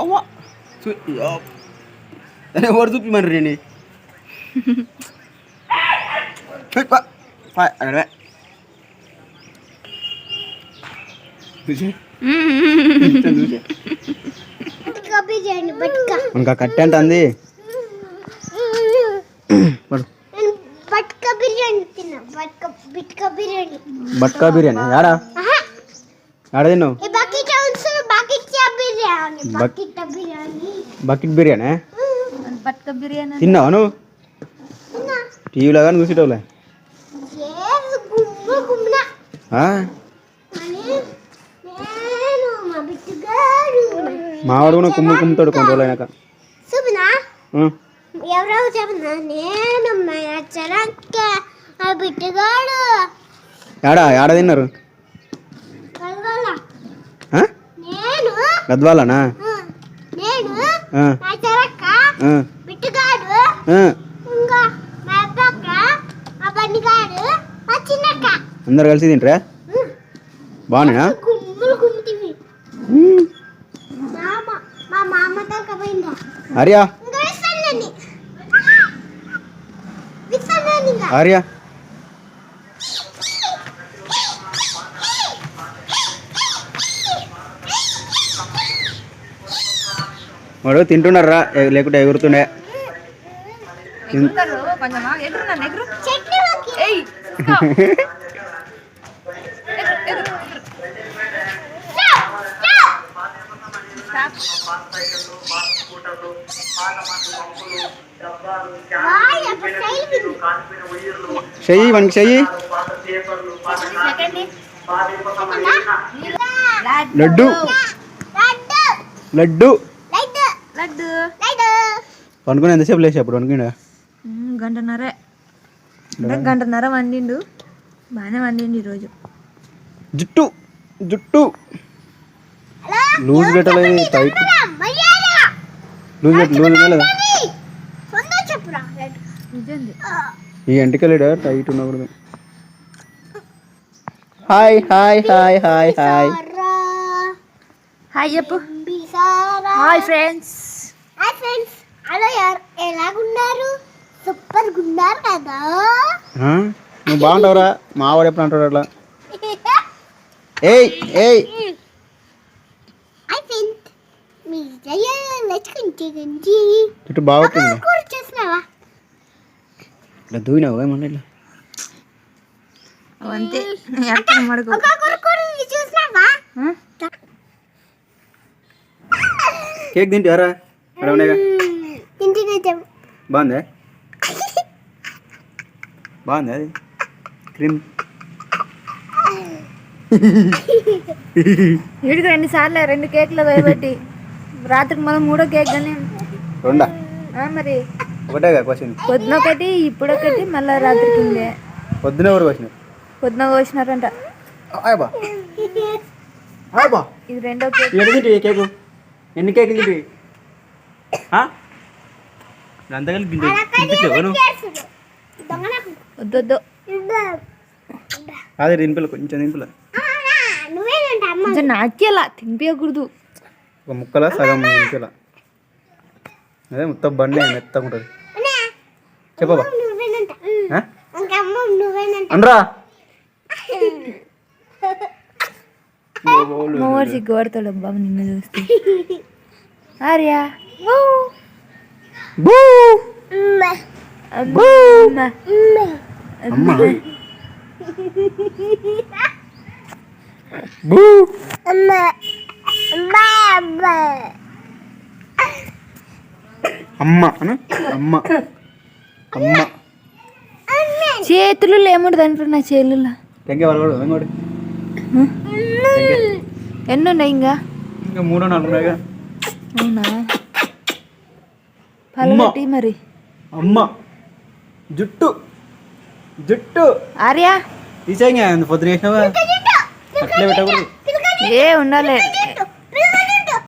అవ్వ ఎవరు చూపిమని రేని ఇంకా కట్టె అంటుంది బట్కా బిర్యానీ ఆడా ఆడ తిన్నావు బకెట్ బిర్యానీ తిన్నావా నువ్వు టీవీలో కానీ చూసేటోళ్ళే మావాడు కూడా కుమ్ముతాడు కొన్ని రోజులు అయినాక ఆడ తిన్నారు గద్వాలనా అందరు కలిసి తింటారా బాగున్నా ఆర్యా ఆర్యా వాడు తింటున్నారా లేకుంటే ఎగురుతుండే చెయ్యి మనకి చెయ్యి లడ్డు లడ్డు పండుకుని ఎంతసేపు లేచి అప్పుడు అనుకున్నా గంటన్నర వండిండు బాగానే వండిండు ఈరోజు జుట్టు జుట్టు లూజ్ పెట్టలేదు టైట్ లూజ్ పెట్టలేదా ఈ ఎంటికలేడా టైట్ ఉన్నప్పుడు hi hi hi hi hi hi చెప్పు హాయ్ ఫ్రెండ్స్ హలో ఎలాగున్నారు సూపర్ గున్నారు కదా నువ్వు బాగుంటావురా మావాడు ఎప్పుడు అంటాడు అట్లా ఏయ్ ఏయ్ చుట్టూ బాగుంటుంది ఇట్లా దూయినావు ఏమన్నా ఇట్లా అంతే కేక్ తింటారా బాగుందా బాగుంది అది క్రీమ్ వీడికి 2 సార్లు 2 కేక్లు వేయబెట్టి రాత్రికి మనం 3వ కేక్ కానీ రెండా మరి ఒకటే క్వశ్చన్ పొద్దున ఒకటి ఇప్పుడు ఒకటి మళ్ళీ రాత్రికి ఉండే పొద్దున ఎవరు క్వశ్చన్ పొద్దున కోసినారంట ఇది 2వ కేక్ కేకు ఎన్ని కేకులు తింటివి అంతా కలిపి వద్దు అదే తినిపిల్ల కొంచెం తినిపిల్ల కొంచెం నాకేలా తినిపించకూడదు ఒక ముక్కలా సగం తినిపిల్ల అదే మొత్తం బండి మెత్తగా ఉంటుంది చెప్పబా అనరా మోర్ సిగ్గుపడతాడు అబ్బా నిన్ను చూస్తే ఆర్యా చేతులు ఏముండదు అంటారు నా చేతుల్లో ఎన్ని ఉన్నాయి ఇంకా 3 4 ఉన్నాయిగా అవునా పలగట్టి మరి అమ్మ జుట్టు జుట్టు ఆర్యా తీసేయంగా పొద్దున వేసినావా అట్లే పెట్టకూడదు ఏ ఉండాలి